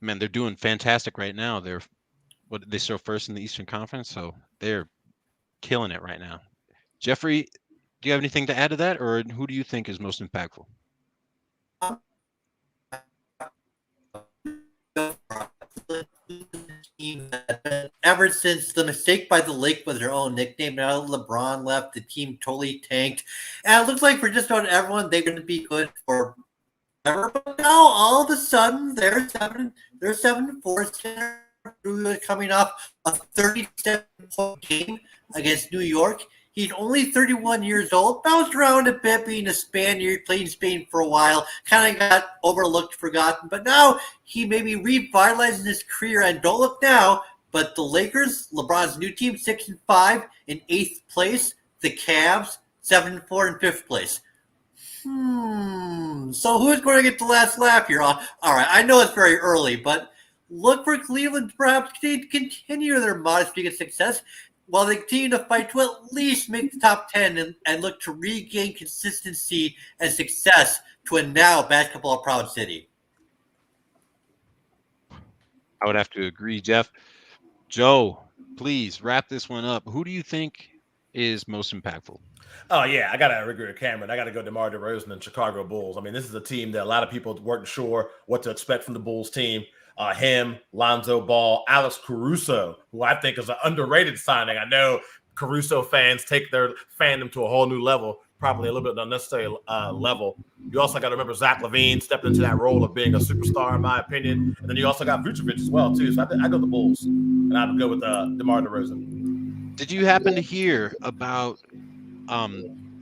Man, they're doing fantastic right now. They still first in the Eastern Conference, so they're killing it right now. Jeffrey, do you have anything to add to that, or who do you think is most impactful? Team that ever since the mistake by the Lake was their own nickname. Now LeBron left, the team totally tanked, and it looks like for just about everyone they're going to be good for forever. But now all of a sudden they're 7-4 coming off a 37-point game against New York. He's only 31 years old, bounced around a bit being a Spaniard, played in Spain for a while, kind of got overlooked, forgotten, but now he may be revitalizing his career. And don't look now, but the Lakers, LeBron's new team, 6-5 in 8th place. The Cavs, 7-4 in 5th place. So who's going to get the last laugh here? All right, I know it's very early, but look for Cleveland to perhaps continue their modest streak of success while they continue to fight to at least make the top 10 and look to regain consistency and success to a now basketball proud city. I would have to agree, Jeff. Joe, please wrap this one up. Who do you think is most impactful? Oh yeah, I gotta agree with Cameron. I gotta go DeMar DeRozan and Chicago Bulls. I mean, this is a team that a lot of people weren't sure what to expect from the Bulls team. Him, Lonzo Ball, Alex Caruso, who I think is an underrated signing. I know Caruso fans take their fandom to a whole new level, probably a little bit unnecessary level. You also got to remember Zach LaVine stepped into that role of being a superstar, in my opinion. And then you also got Vucevic as well, too. So I go the Bulls, and I would go with DeMar DeRozan. Did you happen to hear about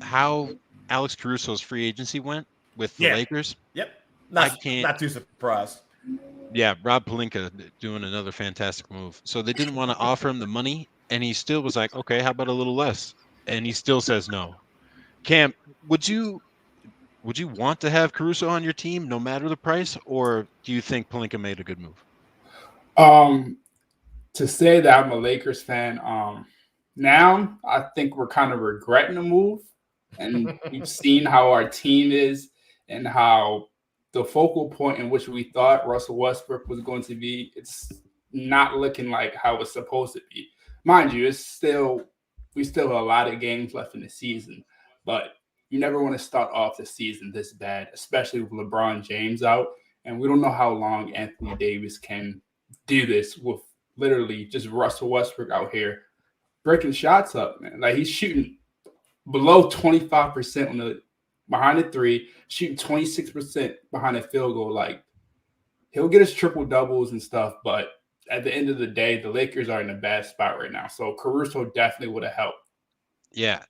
how Alex Caruso's free agency went with the Lakers? Yep. Not too surprised. Yeah, Rob Pelinka doing another fantastic move. So they didn't want to offer him the money, and he still was like, okay, how about a little less? And he still says no. Cam, would you want to have Caruso on your team no matter the price, or do you think Pelinka made a good move? To say that I'm a Lakers fan, now I think we're kind of regretting the move, and we've seen how our team is and how the focal point in which we thought Russell Westbrook was going to be, it's not looking like how it's supposed to be. Mind you, we still have a lot of games left in the season, but you never want to start off the season this bad, especially with LeBron James out. And we don't know how long Anthony Davis can do this with literally just Russell Westbrook out here breaking shots up, man. Like, he's shooting below 25% behind the three, shooting 26% behind the field goal. Like, he'll get his triple doubles and stuff, but at the end of the day, the Lakers are in a bad spot right now. So Caruso definitely would have helped. Yeah,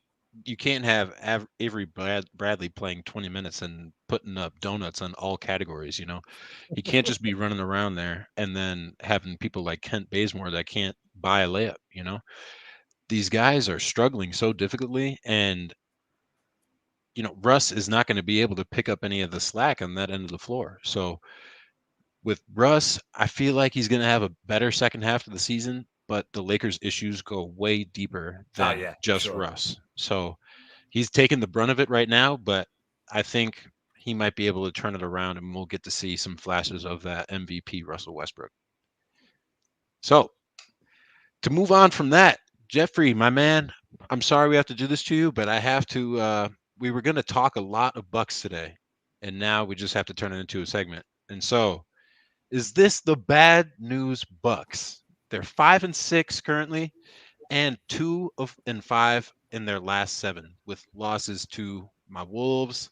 you can't have Avery Bradley playing 20 minutes and putting up donuts on all categories. He can't just be running around there and then having people like Kent Bazemore that can't buy a layup. These guys are struggling so difficultly, and Russ is not going to be able to pick up any of the slack on that end of the floor. So with Russ, I feel like he's going to have a better second half of the season, but the Lakers' issues go way deeper than just Russ. So he's taking the brunt of it right now, but I think he might be able to turn it around, and we'll get to see some flashes of that MVP Russell Westbrook. So to move on from that, Jeffrey, my man, I'm sorry we have to do this to you, but I have to. We were going to talk a lot of Bucks today, and now we just have to turn it into a segment. And so, is this the bad news Bucks? They're 5-6 currently, and 2-5 in their last 7, with losses to my Wolves,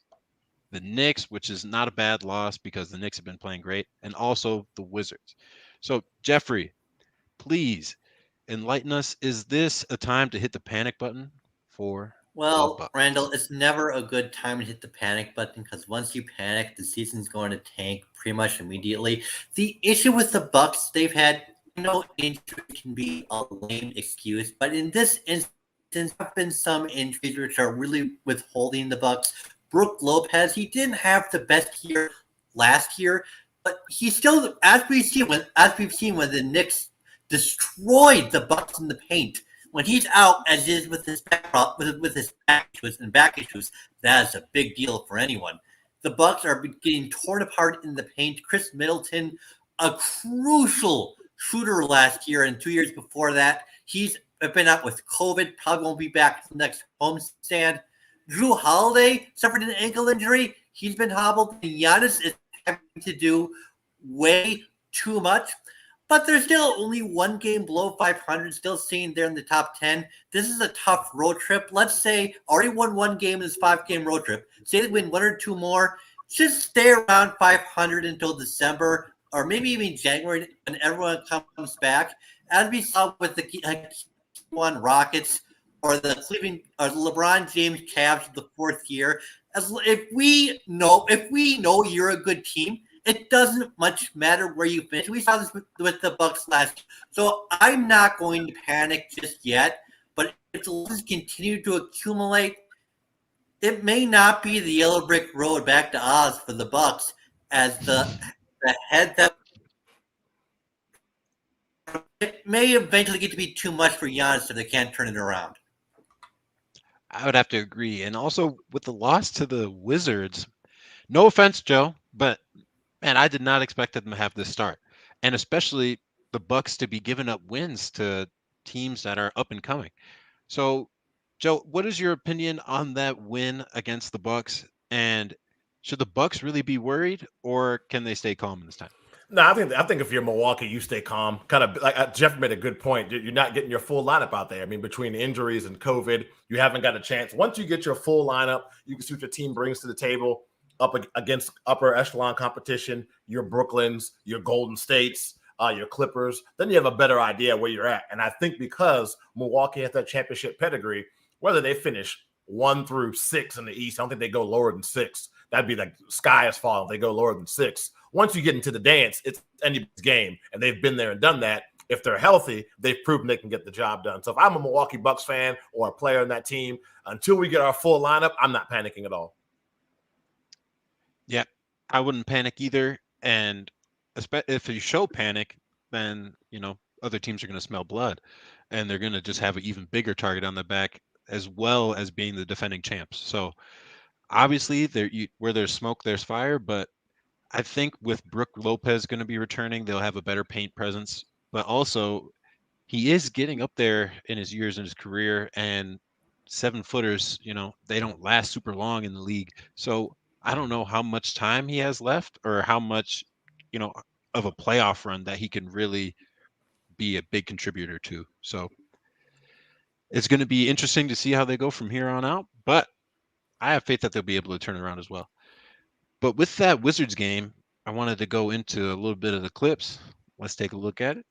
the Knicks, which is not a bad loss because the Knicks have been playing great, and also the Wizards. So, Jeffrey, please enlighten us. Is this a time to hit the panic button for the Bucks? Randall, it's never a good time to hit the panic button because once you panic, the season's going to tank pretty much immediately. The issue with the Bucks, they've had injury can be a lame excuse, but in this instance, there have been some injuries which are really withholding the Bucks. Brook Lopez, he didn't have the best year last year, but he still, as we've seen when the Knicks destroyed the Bucks in the paint. When he's out, as is with his back issues, that is a big deal for anyone. The Bucks are getting torn apart in the paint. Chris Middleton, a crucial shooter last year and 2 years before that, he's been out with COVID. Probably won't be back to the next homestand. Drew Holiday suffered an ankle injury. He's been hobbled. And Giannis is having to do way too much. But they're still only one game below 500, still sitting there in the top 10. This is a tough road trip. Let's say already won one game in this 5-game road trip. Say they win one or two more. Just stay around 500 until December or maybe even January when everyone comes back. As we saw with the one Rockets or the Cleveland or the LeBron James Cavs the fourth year. If we know you're a good team, it doesn't much matter where you finish. We saw this with the Bucks last year. So I'm not going to panic just yet. But if the losses continue to accumulate, it may not be the yellow brick road back to Oz for the Bucks as the head that it may eventually get to be too much for Giannis if they can't turn it around. I would have to agree. And also with the loss to the Wizards, no offense, Joe, but man, I did not expect them to have this start. And especially the Bucks to be giving up wins to teams that are up and coming. So, Joe, what is your opinion on that win against the Bucks? And should the Bucks really be worried, or can they stay calm this time? No, I think if you're Milwaukee, you stay calm. Kind of like Jeff made a good point. You're not getting your full lineup out there. I mean, between injuries and COVID, you haven't got a chance. Once you get your full lineup, you can see what your team brings to the table up against upper echelon competition, your Brooklyns, your Golden States, your Clippers. Then you have a better idea where you're at. And I think because Milwaukee has that championship pedigree, whether they finish 1 through 6 in the East, I don't think they go lower than 6. That'd be like sky is falling if they go lower than 6. Once you get into the dance, it's anybody's game, and they've been there and done that. If they're healthy, they've proven they can get the job done. So if I'm a Milwaukee Bucks fan or a player on that team, until we get our full lineup, I'm not panicking at all. Yeah, I wouldn't panic either. And if you show panic, then, other teams are going to smell blood, and they're going to just have an even bigger target on their back, as well as being the defending champs. So obviously, where there's smoke, there's fire, but I think with Brook Lopez going to be returning, they'll have a better paint presence. But also, he is getting up there in his years in his career, and 7-footers, they don't last super long in the league. So I don't know how much time he has left or how much, of a playoff run that he can really be a big contributor to. So it's going to be interesting to see how they go from here on out. But I have faith that they'll be able to turn it around as well. But with that Wizards game, I wanted to go into a little bit of the clips. Let's take a look at it.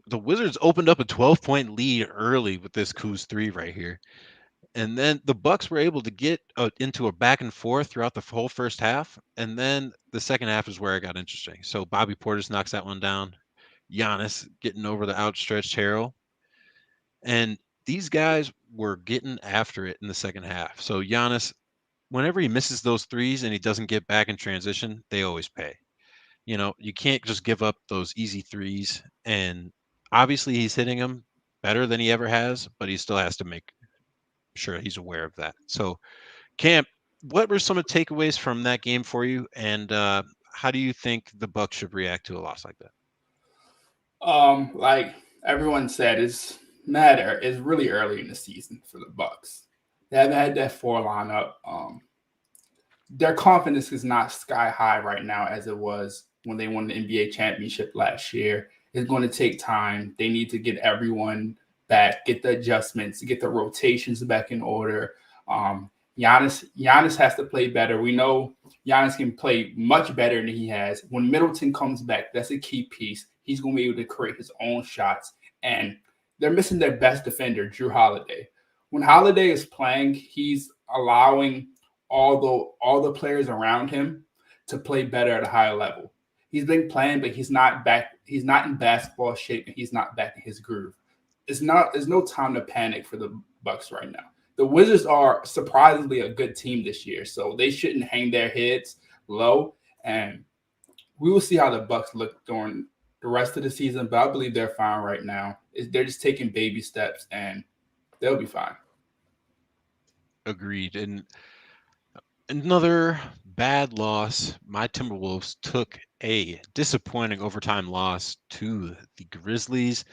The Wizards opened up a 12-point lead early with this Kuz 3 right here. And then the Bucks were able to get into a back and forth throughout the whole first half. And then the second half is where it got interesting. So Bobby Portis knocks that one down. Giannis getting over the outstretched Harrell. And these guys were getting after it in the second half. So Giannis, whenever he misses those threes and he doesn't get back in transition, they always pay. You can't just give up those easy threes. And obviously he's hitting them better than he ever has, but he still has to make sure he's aware of that. So, Cam, what were some of the takeaways from that game for you? And how do you think the Bucks should react to a loss like that? Like everyone said, it's really early in the season for the Bucks. They haven't had that 4 lineup. Their confidence is not sky high right now as it was when they won the NBA championship last year. It's going to take time. They need to get everyone back, get the adjustments, get the rotations back in order. Giannis has to play better. We know Giannis can play much better than he has. When Middleton comes back, that's a key piece. He's going to be able to create his own shots. And they're missing their best defender, Drew Holiday. When Holiday is playing, he's allowing all the players around him to play better at a higher level. He's been playing, but he's not back. He's not in basketball shape, and he's not back in his groove. There's no time to panic for the Bucks right now. The Wizards are surprisingly a good team this year, so they shouldn't hang their heads low. And we will see how the Bucks look during the rest of the season, but I believe they're fine right now. They're just taking baby steps, and they'll be fine. Agreed. And Another bad loss. My Timberwolves took a disappointing overtime loss to the Grizzlies.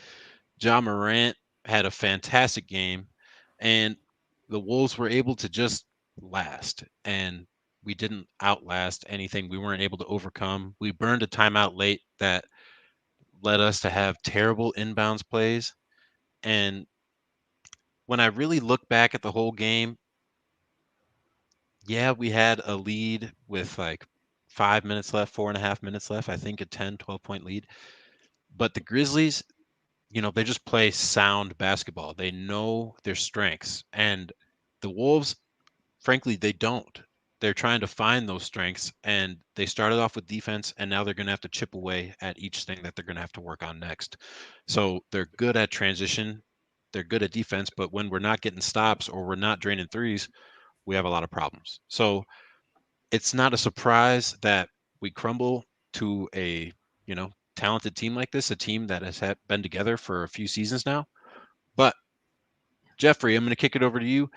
Ja Morant had a fantastic game, and the Wolves were able to just last. And we didn't outlast anything. We weren't able to overcome. We burned a timeout late that led us to have terrible inbounds plays. And when I really look back at the whole game, yeah, we had a lead with like 5 minutes left, 4.5 minutes left. I think a 10, 12 point lead. But the Grizzlies, they just play sound basketball. They know their strengths. And the Wolves, frankly, they don't. They're trying to find those strengths. And they started off with defense, and now they're going to have to chip away at each thing that they're going to have to work on next. So they're good at transition. They're good at defense. But when we're not getting stops or we're not draining threes, we have a lot of problems. So it's not a surprise that we crumble to a talented team like this, a team that has been together for a few seasons now. But Jeffrey, I'm going to kick it over to you.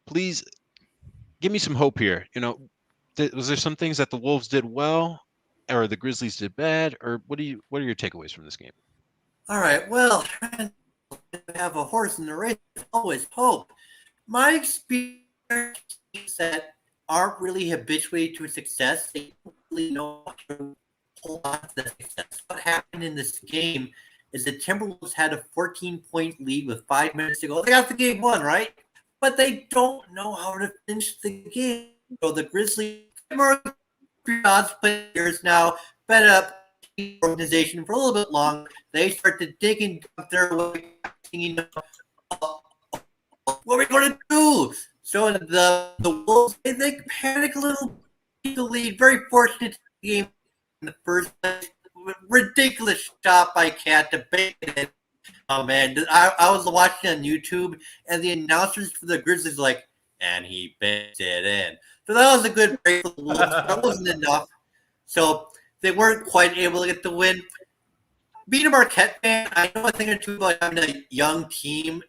Please give me some hope here. Was there some things that the Wolves did well, or the Grizzlies did bad, or what are your takeaways from this game? All right. Well, have a horse in the race. Always hope. My experience is that aren't really habituated to success. They don't really know how to hold on to that success. What happened in this game is the Timberwolves had a 14-point lead with 5 minutes to go. They got the game won, right? But they don't know how to finish the game. So the Grizzlies players now been up the organization for a little bit long. They start to dig and dump their way, what are we going to do? So the Wolves, they panic a little, the lead. Very fortunate game in the first place. Ridiculous shot by Cat to bait it. Oh man, I was watching on YouTube, and the announcers for the Grizzlies were like, and he baked it in. So that was a good break for the Wolves. That wasn't enough. So they weren't quite able to get the win. Being a Marquette fan, I know a thing or two about having a young team.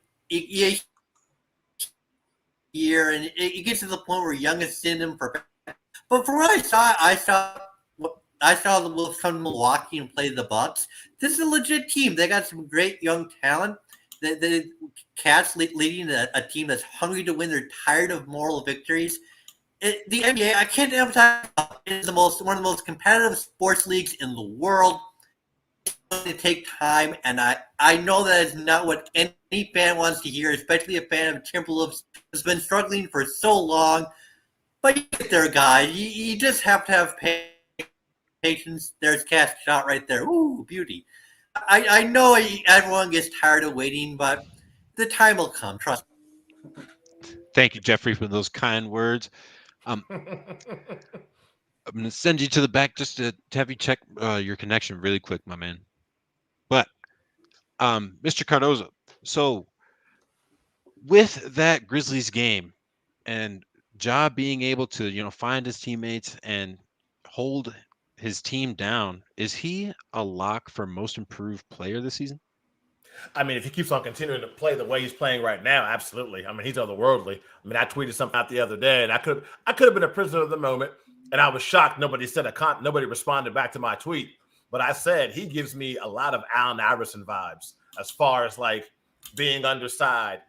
Year, and it gets to the point where young is synonym for. But from what I saw the Wolves come to Milwaukee and play the Bucks. This is a legit team. They got some great young talent. The Cats leading a team that's hungry to win. They're tired of moral victories. The NBA, I can't emphasize, is one of the most competitive sports leagues in the world. It's going to take time, and I know that is not what any fan wants to hear, especially a fan of Timberwolves who's been struggling for so long. But you get there, guys. You just have to have patience. There's Cat's shot right there. Ooh, beauty. I know everyone gets tired of waiting, but the time will come. Trust me. Thank you, Jeffrey, for those kind words. I'm going to send you to the back just to have you check your connection really quick, my man. But Mr. Cardoso, so with that Grizzlies game and Ja being able to, find his teammates and hold his team down, is he a lock for most improved player this season? I mean, if he keeps on continuing to play the way he's playing right now, absolutely. I mean, he's otherworldly. I mean, I tweeted something out the other day, and I could have been a prisoner of the moment, and I was shocked nobody responded back to my tweet. But I said he gives me a lot of Allen Iverson vibes as far as like being undersized,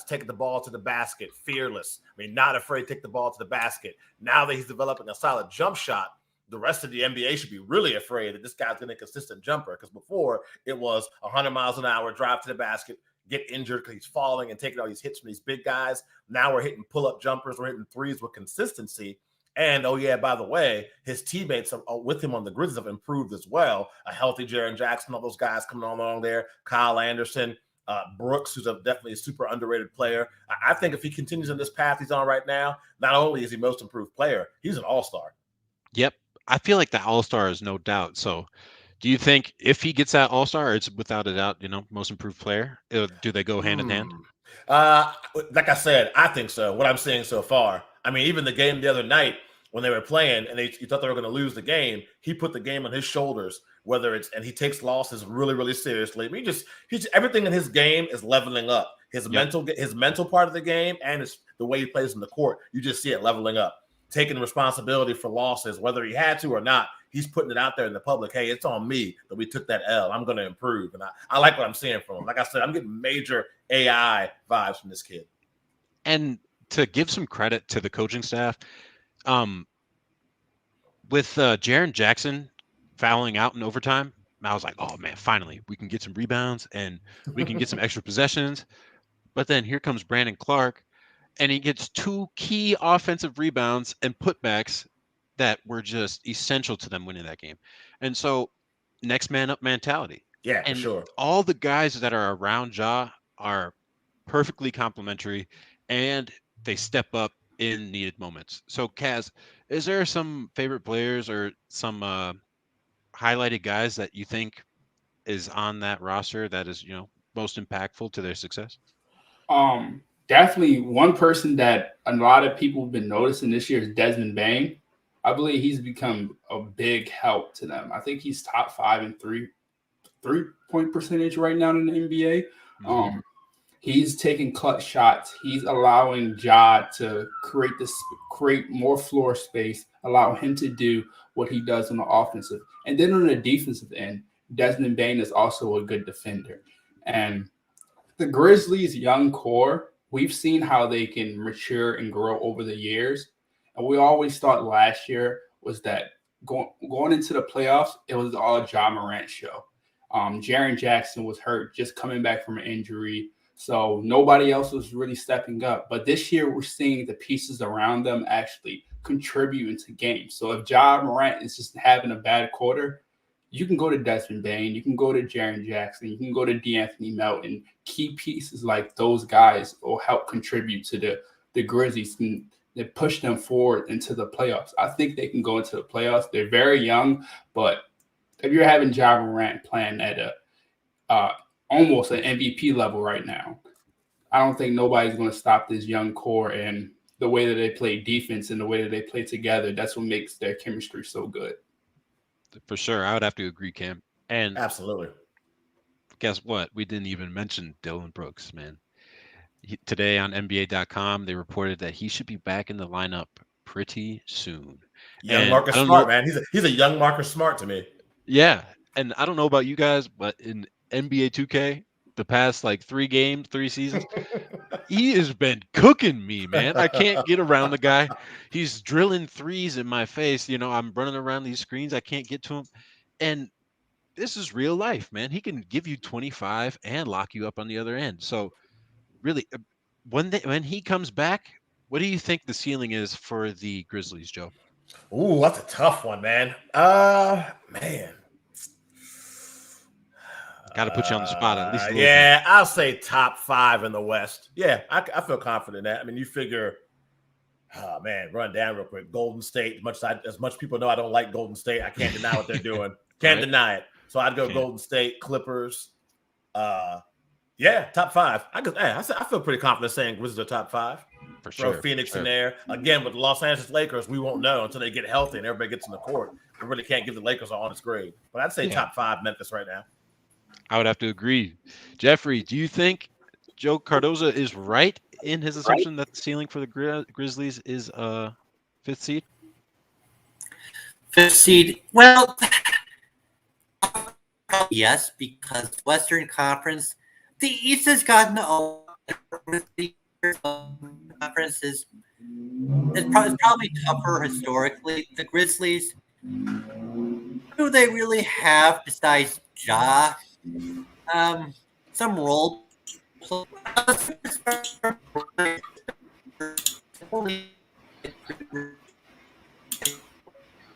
taking the ball to the basket, fearless. I mean, not afraid to take the ball to the basket. Now that he's developing a solid jump shot, the rest of the NBA should be really afraid that this guy's going to be a consistent jumper, because before it was 100 miles an hour, drive to the basket, get injured because he's falling and taking all these hits from these big guys. Now we're hitting pull-up jumpers, we're hitting threes with consistency. And, oh, yeah, by the way, his teammates with him on the Grizzlies have improved as well. A healthy Jaren Jackson, all those guys coming along there, Kyle Anderson, Brooks, who's definitely a super underrated player. I think if he continues on this path he's on right now, not only is he most improved player, he's an all-star. Yep. I feel like the all-star is no doubt. So do you think if he gets that all-star, it's without a doubt, most improved player? Do they go hand in hand? Like I said, I think so. What I'm seeing so far. I mean, even the game the other night when they were playing and you thought they were going to lose the game, he put the game on his shoulders, and he takes losses really, really seriously. I mean, he's everything in his game is leveling up. His mental part of the game and the way he plays in the court, you just see it leveling up. taking responsibility for losses, whether he had to or not. He's putting it out there in the public. Hey, it's on me that we took that L. I'm going to improve. And I like what I'm seeing from him. Like I said, I'm getting major AI vibes from this kid. And to give some credit to the coaching staff, with Jaren Jackson fouling out in overtime, I was like, oh man, finally we can get some rebounds and we can get some extra possessions. But then here comes Brandon Clark, and he gets 2 key offensive rebounds and putbacks that were just essential to them winning that game. And so, next man up mentality. Yeah, for And sure. all the guys that are around Ja are perfectly complementary, and they step up in needed moments. So, Kaz, is there some favorite players or some highlighted guys that you think is on that roster that is, most impactful to their success? Definitely one person that a lot of people have been noticing this year is Desmond Bane. I believe he's become a big help to them. I think he's top 5 in three-point percentage right now in the NBA. Mm-hmm. He's taking clutch shots. He's allowing Ja to create more floor space, allow him to do what he does on the offensive. And then on the defensive end, Desmond Bane is also a good defender. And the Grizzlies' young core, we've seen how they can mature and grow over the years. And we always thought last year was that going into the playoffs, it was all Ja Morant show. Jaren Jackson was hurt, just coming back from an injury. So nobody else was really stepping up. But this year, we're seeing the pieces around them actually contribute into games. So if Ja Morant is just having a bad quarter, you can go to Desmond Bane, you can go to Jaren Jackson, you can go to D'Anthony Melton. Key pieces like those guys will help contribute to the Grizzlies and they push them forward into the playoffs. I think they can go into the playoffs. They're very young, but if you're having Ja Morant playing at almost an MVP level right now, I don't think nobody's going to stop this young core and the way that they play defense and the way that they play together. That's what makes their chemistry so good. For sure. I would have to agree, Cam. And absolutely. Guess what? We didn't even mention Dylan Brooks, man. Today on NBA.com, they reported that he should be back in the lineup pretty soon. Young Marcus Smart, man. He's a young Marcus Smart to me. Yeah. And I don't know about you guys, but in NBA 2K, the past like 3 seasons, he has been cooking me, man. I can't get around the guy. He's drilling threes in my face. I'm running around these screens. I can't get to him. And this is real life, man. He can give you 25 and lock you up on the other end. So really, when he comes back, what do you think the ceiling is for the Grizzlies, Joe? Ooh, that's a tough one, man. Man. Got to put you on the spot at least a little bit. I'll say top 5 in the West. Yeah, I feel confident in that. I mean, you figure, run down real quick. Golden State, as much people know I don't like Golden State, I can't deny what they're doing. Can't deny it. So I'd go Golden State, Clippers. Top 5. I feel pretty confident saying Grizzlies are top 5. For sure. Throw Phoenix in there. Again, with the Los Angeles Lakers, we won't know until they get healthy and everybody gets in the court. We really can't give the Lakers an honest grade. But I'd say top 5 Memphis right now. I would have to agree. Jeffrey, do you think Joe Cardoso is right in his assumption that the ceiling for the Grizzlies is 5th seed? 5th seed. Well, yes, because Western Conference, the East has gotten the conference is probably tougher historically. The Grizzlies, who do they really have besides Ja? Some role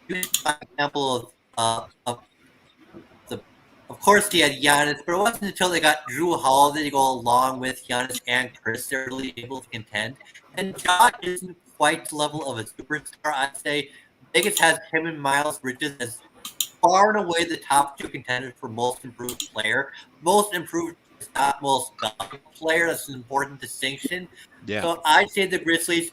example of course he had Giannis, but it wasn't until they got Drew Holiday to go along with Giannis and Chris they're really able to contend. And Ja isn't quite the level of a superstar. I'd say Vegas has him and Miles Bridges as far and away the top 2 contenders for most improved player. Most improved is not most valuable player. That's an important distinction. Yeah. So I'd say the Grizzlies,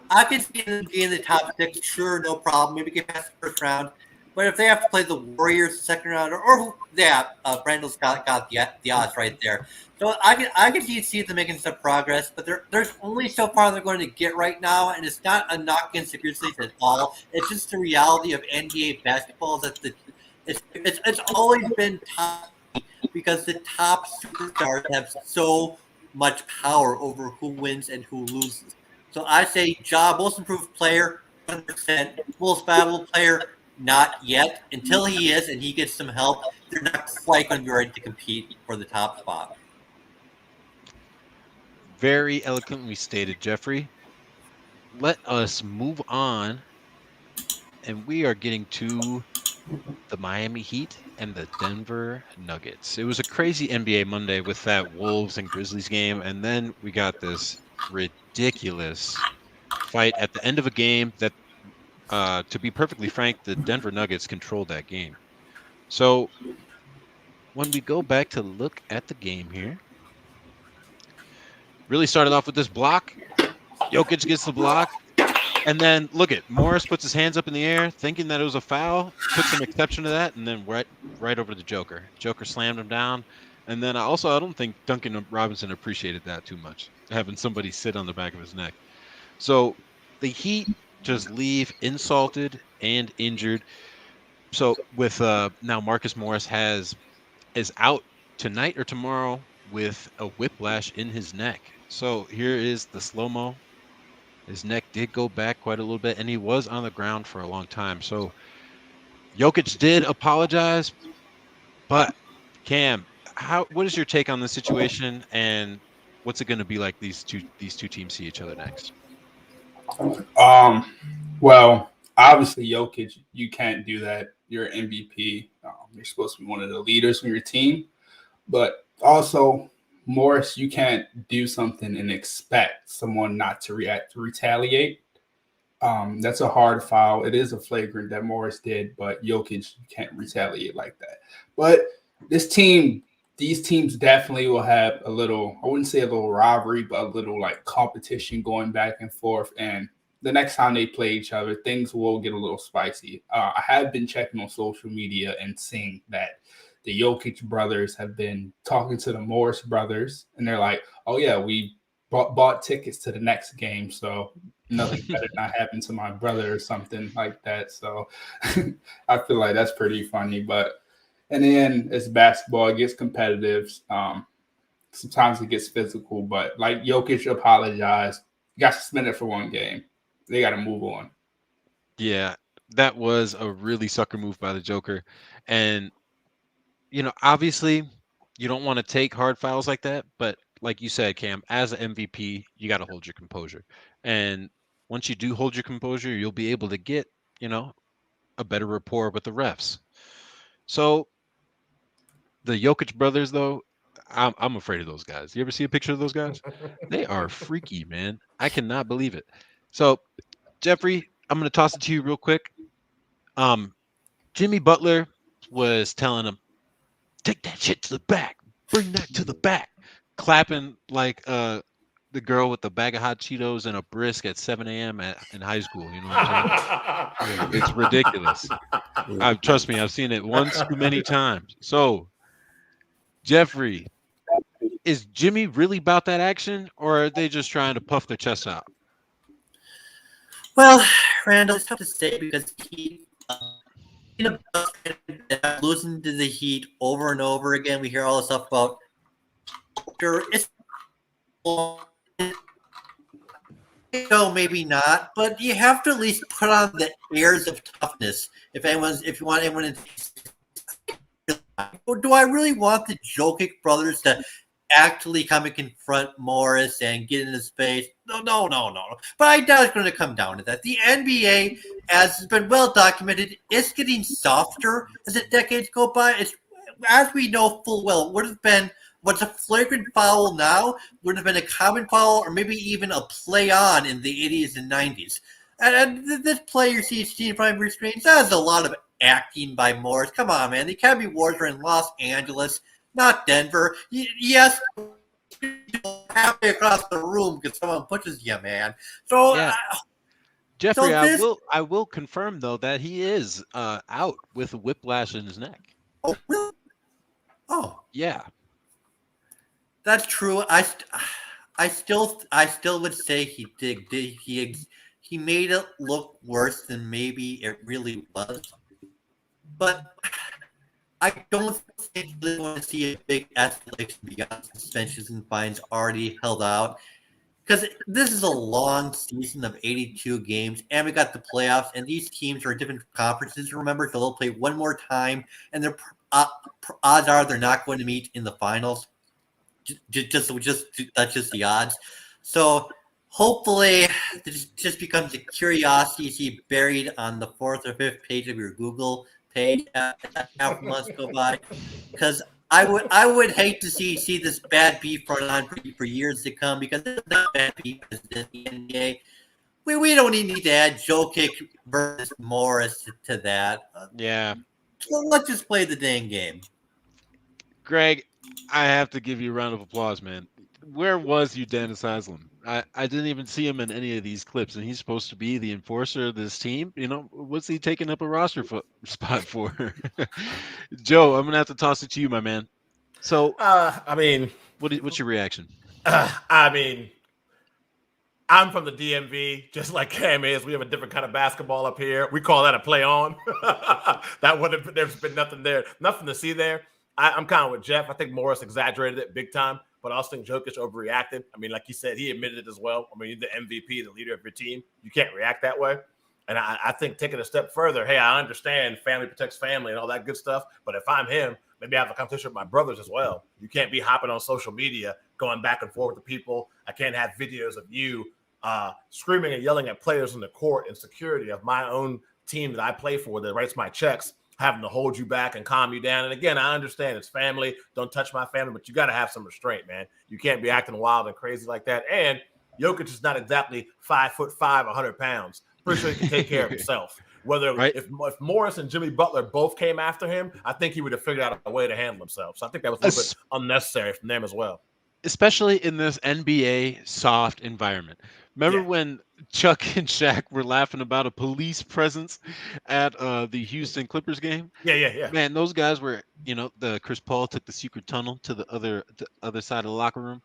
I could see them being in the top 6. Sure, no problem. Maybe get past the first round. But if they have to play the Warriors second round, Randall's got the odds right there. So I can see them making some progress, but there's only so far they're going to get right now, and it's not a knock against the Grizzlies at all. It's just the reality of NBA basketball that it's always been tough because the top superstars have so much power over who wins and who loses. So I say Ja, most improved player, 100%. Most valuable player, not yet. Until he is and he gets some help, they're not quite going to be ready to compete for the top spot. Very eloquently stated, Jeffrey. Let us move on, and we are getting to the Miami Heat and the Denver Nuggets. It was a crazy NBA Monday with that Wolves and Grizzlies game, and then we got this ridiculous fight at the end of a game that, to be perfectly frank, the Denver Nuggets controlled that game. So when we go back to look at the game here, really started off with this block. Jokic gets the block. And then look at Morris puts his hands up in the air, thinking that it was a foul, took some exception to that, and then right over to Joker. Joker slammed him down. And then I don't think Duncan Robinson appreciated that too much, having somebody sit on the back of his neck. So the Heat just leave insulted and injured. So with now Marcus Morris is out tonight or tomorrow with a whiplash in his neck. So here is the slow-mo. His neck did go back quite a little bit, and he was on the ground for a long time. So Jokic did apologize, but Cam, what is your take on the situation, and what's it going to be like these two teams see each other next? Well, obviously Jokic, you can't do that. You're an MVP. You're supposed to be one of the leaders on your team, but also Morris, you can't do something and expect someone not to retaliate. That's a hard foul. It is a flagrant that Morris did, but Jokic, you can't retaliate like that. But these teams definitely will have a little, I wouldn't say a little rivalry, but a little like competition going back and forth. And the next time they play each other, things will get a little spicy. I have been checking on social media and seeing that the Jokic brothers have been talking to the Morris brothers, and they're like, oh, yeah, we bought tickets to the next game, so nothing better not happen to my brother or something like that. So I feel like that's pretty funny. But in the end, it's basketball. It gets competitive. Sometimes it gets physical. But like Jokic apologized, got suspended for one game. They got to move on. Yeah, that was a really sucker move by the Joker. And obviously, you don't want to take hard fouls like that, but like you said, Cam, as an MVP, you got to hold your composure. And once you do hold your composure, you'll be able to get, a better rapport with the refs. So the Jokic brothers, though, I'm afraid of those guys. You ever see a picture of those guys? They are freaky, man. I cannot believe it. So, Jeffrey, I'm going to toss it to you real quick. Jimmy Butler was telling him, take that shit to the back. Bring that to the back. Clapping like the girl with the bag of hot Cheetos and a brisk at 7 a.m. in high school. You know what I'm saying? It's ridiculous. Trust me, I've seen it once too many times. So, Jeffrey, is Jimmy really about that action, or are they just trying to puff their chests out? Well, Randall, it's tough to say because losing to the Heat over and over again. We hear all this stuff about it's maybe not, but you have to at least put on the airs of toughness. If you want anyone to, or do I really want the Jokic brothers to actually come and confront Morris and get in his face? No. But I doubt it's going to come down to that. The NBA, as has been well documented, is getting softer as the decades go by. It's, as we know full well, would have been what's a flagrant foul now would have been a common foul or maybe even a play on in the 80s and 90s. And this play you see in front of your screens, that's a lot of acting by Morris. Come on, man. The Academy Awards are in Los Angeles, not Denver. Yes, halfway across the room because someone pushes you, man. So, yeah. Jeffrey, So this, I will confirm though that he is out with a whiplash in his neck. oh, really? Oh, Yeah. that's true. I still would say he made it look worse than maybe it really was. But I don't think you really want to see a big escalation beyond suspensions and fines already held out. Because this is a long season of 82 games, and we got the playoffs, and these teams are in different conferences, remember? So they'll play one more time, and their odds are they're not going to meet in the finals. Just that's just the odds. So hopefully, this just becomes a curiosity you see buried on the fourth or fifth page of your Google page after months go by, because I would hate to see this bad beef run on for years to come, because it's not bad beef in the NBA. We don't need to add Jokic versus Morris to that. Yeah. So let's just play the dang game. Greg, I have to give you a round of applause, man. Where was Udonis Haslem? I didn't even see him in any of these clips, and he's supposed to be the enforcer of this team. You know, what's he taking up a roster spot for? Joe, I'm gonna have to toss it to you, my man. So, I mean, what's your reaction? I mean, I'm from the DMV, just like Cam is. We have a different kind of basketball up here. We call that a play on. There's been nothing there, nothing to see there. I'm kind of with Jeff. I think Morris exaggerated it big time, but I also think Jokic overreacted. I mean, like you said, he admitted it as well. I mean, you're the MVP, the leader of your team. You can't react that way. And I think taking a step further, hey, I understand family protects family and all that good stuff, but if I'm him, maybe I have a competition with my brothers as well. You can't be hopping on social media, going back and forth with people. I can't have videos of you screaming and yelling at players in the court and security of my own team that I play for that writes my checks, having to hold you back and calm you down. And again, I understand it's family. Don't touch my family, but you got to have some restraint, man. You can't be acting wild and crazy like that. And Jokic is not exactly 5'5", 100 pounds. Pretty sure he can take care of himself. Whether right. if Morris and Jimmy Butler both came after him, I think he would have figured out a way to handle himself. So I think that was a little bit unnecessary from them as well. Especially in this NBA soft environment. Remember when Chuck and Shaq were laughing about a police presence at the Houston Clippers game? Yeah. Man, those guys were, the Chris Paul took the secret tunnel to the other side of the locker room,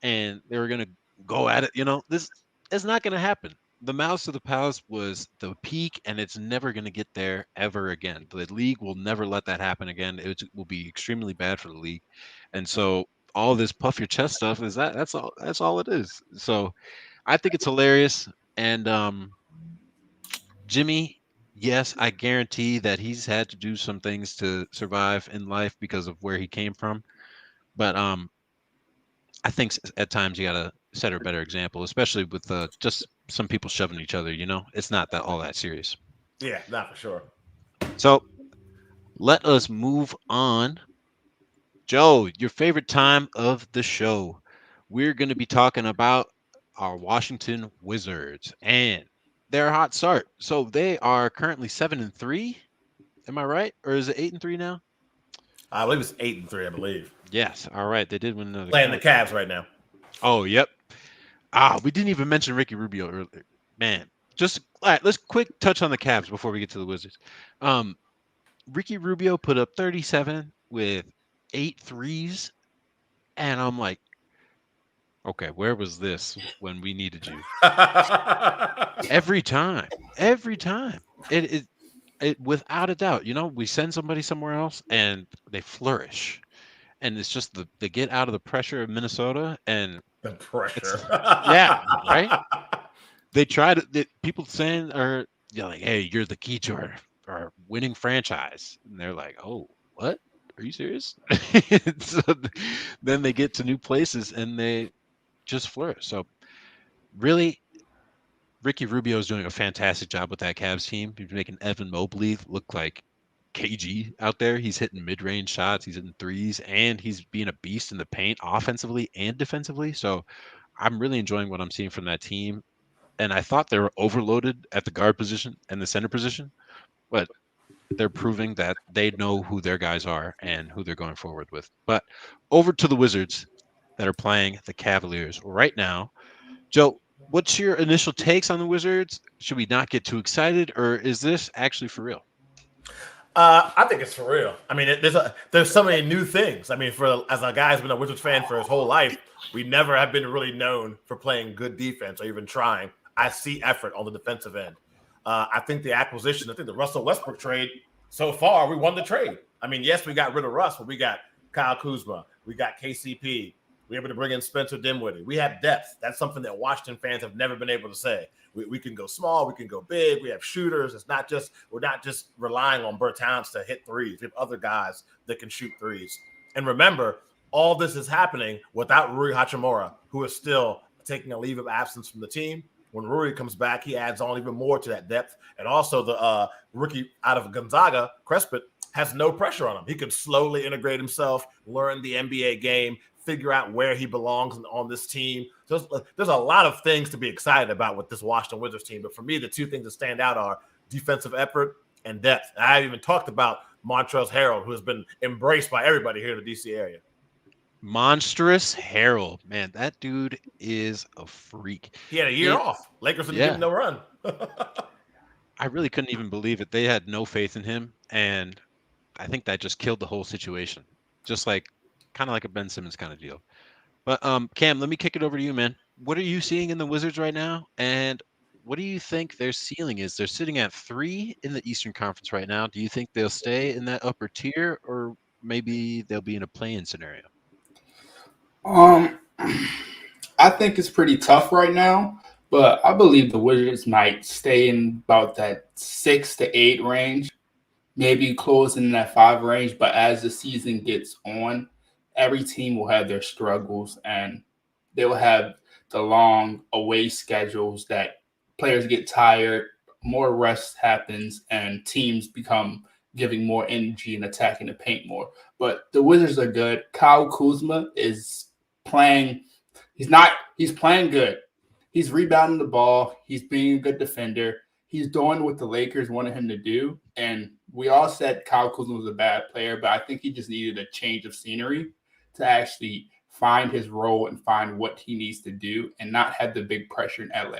and they were gonna go at it. This is not gonna happen. The Mouse of the Palace was the peak, and it's never gonna get there ever again. The league will never let that happen again. It will be extremely bad for the league, and so all this puff your chest stuff is that's all it is. So I think it's hilarious. And Jimmy, yes, I guarantee that he's had to do some things to survive in life because of where he came from. But I think at times you gotta set a better example, especially with just some people shoving each other. It's not all that serious. Yeah, not for sure. So let us move on. Joe, your favorite time of the show. We're going to be talking about our Washington Wizards and their hot start. So they are currently 7-3. Am I right? Or is it 8-3 now? I believe it's 8-3, I believe. Yes. All right. They did win another. Playing the Cavs right now. Oh, yep. We didn't even mention Ricky Rubio earlier. Man, all right, let's quick touch on the Cavs before we get to the Wizards. Ricky Rubio put up 37 with 8 threes, and I'm like, okay, where was this when we needed you? Every time. It without a doubt, we send somebody somewhere else and they flourish. And it's just they get out of the pressure of Minnesota and the pressure. Yeah, right? They try to people saying like, hey, you're the key to our winning franchise. And they're like, oh, what? Are you serious? So then they get to new places and they just flourish. So really, Ricky Rubio is doing a fantastic job with that Cavs team. He's making Evan Mobley look like KG out there. He's hitting mid-range shots, he's hitting threes, and he's being a beast in the paint offensively and defensively. So I'm really enjoying what I'm seeing from that team. And I thought they were overloaded at the guard position and the center position, but they're proving that they know who their guys are and who they're going forward with. But over to the Wizards that are playing the Cavaliers right now. Joe, What's your initial takes on the Wizards? Should we not get too excited, or is this actually for real? I think it's for real. I mean, there's so many new things. I mean, as a guy who's been a Wizards fan for his whole life, we never have been really known for playing good defense or even trying. I see effort on the defensive end. I think the acquisition, I think the Russell Westbrook trade, so far, we won the trade. I mean, yes, we got rid of Russ, but we got Kyle Kuzma, we got KCP, we were able to bring in Spencer Dinwiddie. We have depth. That's something that Washington fans have never been able to say. We can go small, we can go big. We have shooters. We're not just relying on Bertans to hit threes. We have other guys that can shoot threes. And remember, all this is happening without Rui Hachimura, who is still taking a leave of absence from the team. When Rui comes back, he adds on even more to that depth. And also the rookie out of Gonzaga, Crespit, has no pressure on him. He could slowly integrate himself, learn the NBA game, figure out where he belongs on this team. So there's a lot of things to be excited about with this Washington Wizards team. But for me, the two things that stand out are defensive effort and depth. And I haven't even talked about Montrezl Harrell, who has been embraced by everybody here in the DC area. Monstrous Harrell, man, that dude is a freak. He had a year off. Lakers didn't give him no run. I really couldn't even believe it. They had no faith in him, and I think that just killed the whole situation. Just like kind of like a Ben Simmons kind of deal. But Cam, let me kick it over to you, man. What are you seeing in the Wizards right now? And what do you think their ceiling is? They're sitting at 3 in the Eastern Conference right now. Do you think they'll stay in that upper tier, or maybe they'll be in a play-in scenario? I think it's pretty tough right now, but I believe the Wizards might stay in about that 6 to 8 range, maybe close in that 5 range. But as the season gets on, every team will have their struggles, and they will have the long away schedules that players get tired, more rest happens, and teams become giving more energy and attacking the paint more. But the Wizards are good. Kyle Kuzma is playing. He's playing good. He's rebounding the ball. He's being a good defender. He's doing what the Lakers wanted him to do. And we all said Kyle Kuzma was a bad player, but I think he just needed a change of scenery to actually find his role and find what he needs to do and not have the big pressure in LA.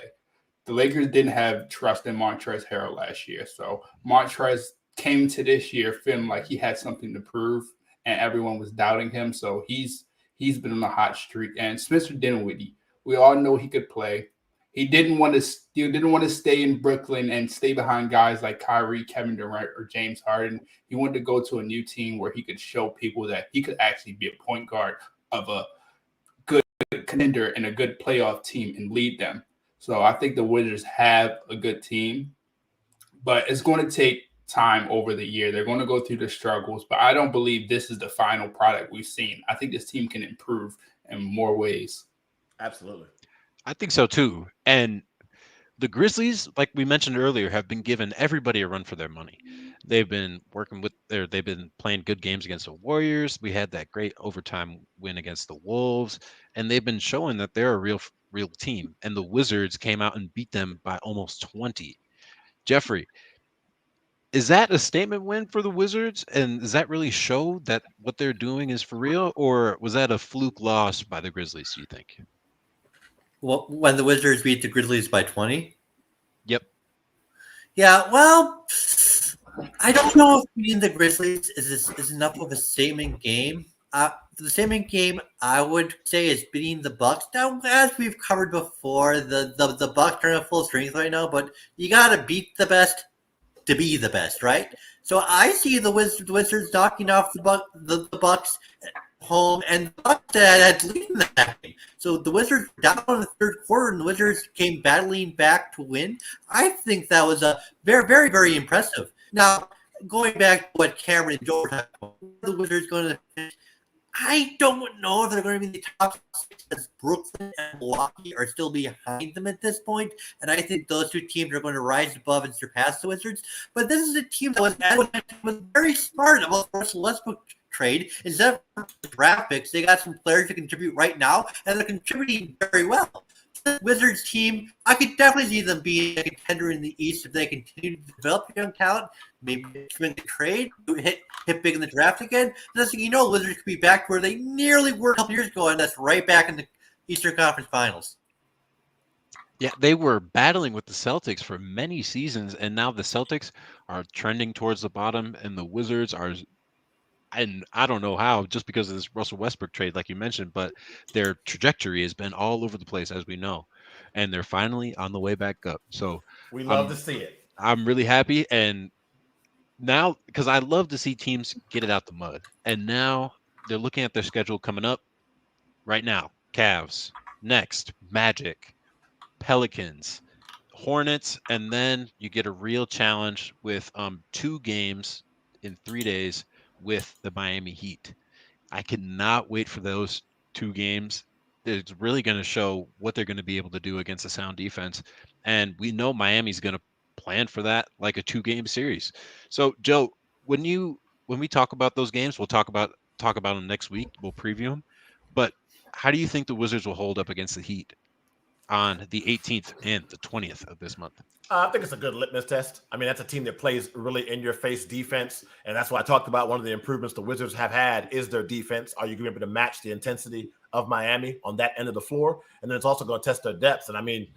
The Lakers didn't have trust in Montrezl Harrell last year. So Montrezl came to this year feeling like he had something to prove, and everyone was doubting him. So he's been on a hot streak. And Spencer Dinwiddie, we all know he could play. He didn't want to stay in Brooklyn and stay behind guys like Kyrie, Kevin Durant, or James Harden. He wanted to go to a new team where he could show people that he could actually be a point guard of a good contender and a good playoff team and lead them. So I think the Wizards have a good team, but it's going to take time over the year. They're going to go through the struggles, but I don't believe this is the final product we've seen. I think this team can improve in more ways. Absolutely. I think so too. And the Grizzlies, like we mentioned earlier, have been giving everybody a run for their money. They've been they've been playing good games against the Warriors. We had that great overtime win against the Wolves, and they've been showing that they're a real team. And the Wizards came out and beat them by almost 20. Jeffrey, is that a statement win for the Wizards? And does that really show that what they're doing is for real? Or was that a fluke loss by the Grizzlies, do you think? Well, when the Wizards beat the Grizzlies by 20? Yep. Yeah, well, I don't know if beating the Grizzlies is enough of a statement game. The statement game, I would say, is beating the Bucks. Now, as we've covered before, the Bucks are at full strength right now, but you got to beat the best to be the best, right? So I see the Wizards knocking off the Bucks home, and the Bucks had leading that game. So the Wizards were down in the third quarter, and the Wizards came battling back to win. I think that was a very, very, very impressive. Now, going back to what Cameron and Joe were talking about, the Wizards going to finish, I don't know if they're going to be in the top 6 because Brooklyn and Milwaukee are still behind them at this point. And I think those two teams are going to rise above and surpass the Wizards. But this is a team that was very smart about the Russell Westbrook trade. Instead of draft picks, they got some players to contribute right now, and they're contributing very well. The Wizards team, I could definitely see them being a contender in the East if they continue to develop young talent, maybe swing the trade, hit big in the draft again. Next thing you know, Wizards could be back where they nearly were a couple years ago, and that's right back in the Eastern Conference Finals. Yeah, they were battling with the Celtics for many seasons, and now the Celtics are trending towards the bottom, and the Wizards are, and I don't know how, just because of this Russell Westbrook trade, like you mentioned, but their trajectory has been all over the place, as we know, and they're finally on the way back up. So We love to I'm see it. I'm really happy, and now because I love to see teams get it out the mud, and now they're looking at their schedule coming up right now: Cavs, next Magic, Pelicans, Hornets, and then you get a real challenge with 2 games in 3 days with the Miami Heat. I cannot wait for those 2 games. It's really going to show what they're going to be able to do against a sound defense, and we know Miami's going to plan for that like a 2-game series. So, Joe, when we talk about those games, we'll talk about them next week. We'll preview them. But how do you think the Wizards will hold up against the Heat on the 18th and the 20th of this month? I think it's a good litmus test. I mean, that's a team that plays really in-your-face defense, and that's why I talked about one of the improvements the Wizards have had is their defense. Are you going to be able to match the intensity of Miami on that end of the floor? And then it's also going to test their depth. And I mean,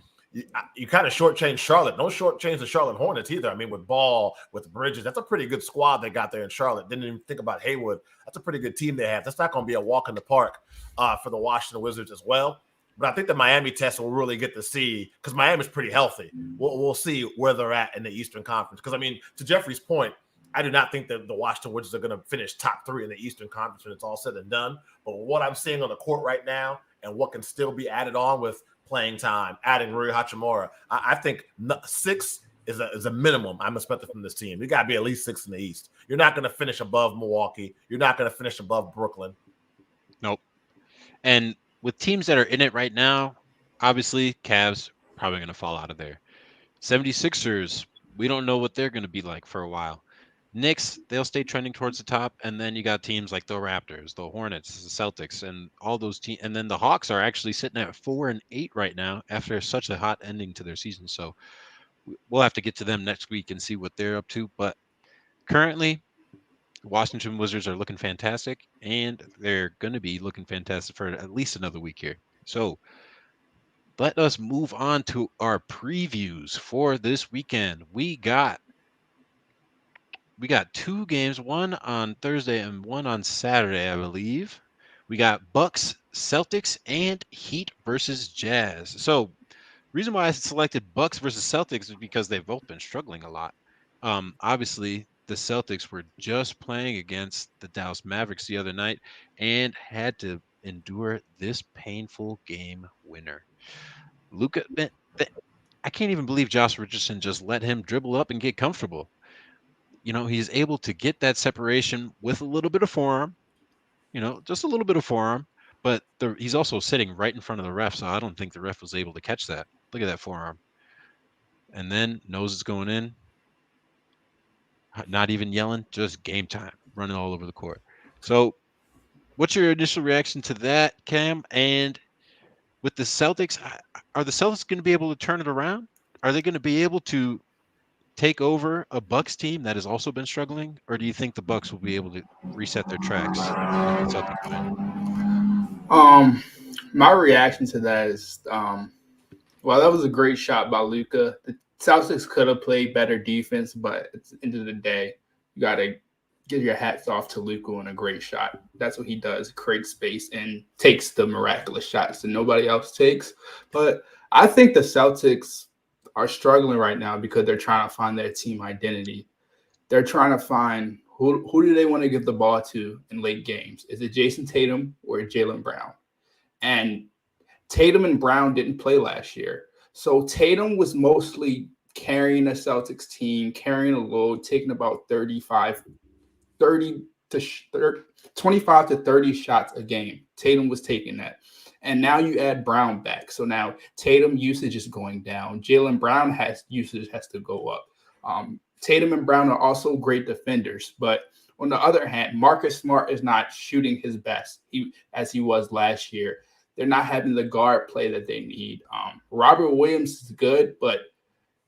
you kind of shortchange Charlotte. Don't shortchange the Charlotte Hornets either. I mean, with Ball, with Bridges, that's a pretty good squad they got there in Charlotte. Didn't even think about Haywood. That's a pretty good team they have. That's not going to be a walk in the park for the Washington Wizards as well. But I think the Miami test will really get to see, because Miami's pretty healthy. We'll see where they're at in the Eastern Conference. Because, I mean, to Jeffrey's point, I do not think that the Washington Wizards are going to finish top 3 in the Eastern Conference when it's all said and done. But what I'm seeing on the court right now and what can still be added on with playing time, adding Rui Hachimura, I think 6 is a minimum I'm expecting from this team. You got to be at least 6 in the East. You're not going to finish above Milwaukee. You're not going to finish above Brooklyn. Nope. And with teams that are in it right now, obviously Cavs probably going to fall out of there. 76ers, we don't know what they're going to be like for a while. Knicks, they'll stay trending towards the top, and then you got teams like the Raptors, the Hornets, the Celtics, and all those teams. And then the Hawks are actually sitting at 4-8 right now after such a hot ending to their season. So we'll have to get to them next week and see what they're up to. But currently, Washington Wizards are looking fantastic, and they're going to be looking fantastic for at least another week here. So let us move on to our previews for this weekend. We got 2 games, one on Thursday and one on Saturday, I believe. We got Bucks, Celtics, and Heat versus Jazz. So reason why I selected Bucks versus Celtics is because they've both been struggling a lot. Obviously, the Celtics were just playing against the Dallas Mavericks the other night and had to endure this painful game winner. Luka, I can't even believe Josh Richardson just let him dribble up and get comfortable. He's able to get that separation with a little bit of forearm, just a little bit of forearm, but he's also sitting right in front of the ref, so I don't think the ref was able to catch that. Look at that forearm. And then knows it's going in. Not even yelling, just game time, running all over the court. So what's your initial reaction to that, Cam? And with the Celtics, are the Celtics going to be able to turn it around? Are they going to be able to take over a Bucks team that has also been struggling, or do you think the Bucks will be able to reset their tracks with the Celtics win? My reaction to that is, well, that was a great shot by Luka. The Celtics could have played better defense, but at the end of the day, you got to give your hats off to Luka on a great shot. That's what he does, create space and takes the miraculous shots that nobody else takes. But I think the Celtics are struggling right now because they're trying to find their team identity. They're trying to find who do they want to give the ball to in late games. Is it Jason Tatum or Jaylen Brown? And Tatum and Brown didn't play last year. So Tatum was mostly carrying the Celtics team, carrying a load, taking about 25 to 25 to 30 shots a game. Tatum was taking that. And now you add Brown back. So now Tatum usage is going down. Jaylen Brown usage has to go up. Tatum and Brown are also great defenders. But on the other hand, Marcus Smart is not shooting his best as he was last year. They're not having the guard play that they need. Robert Williams is good, but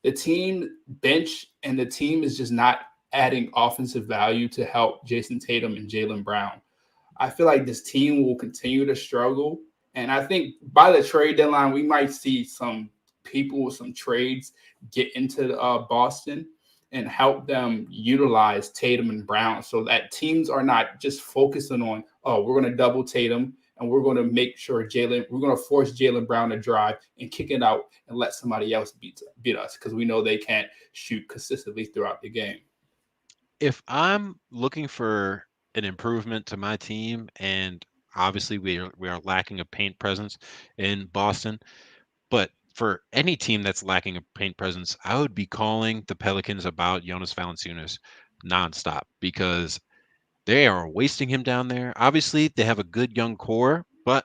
the team bench and the team is just not adding offensive value to help Jason Tatum and Jaylen Brown. I feel like this team will continue to struggle. And I think by the trade deadline, we might see some people, some trades get into Boston and help them utilize Tatum and Brown so that teams are not just focusing on, oh, we're going to double Tatum and we're going to make sure we're going to force Jaylen Brown to drive and kick it out and let somebody else beat us because we know they can't shoot consistently throughout the game. If I'm looking for an improvement to my team, and obviously we are lacking a paint presence in Boston, but for any team that's lacking a paint presence, I would be calling the Pelicans about Jonas Valanciunas nonstop because they are wasting him down there. Obviously, they have a good young core, but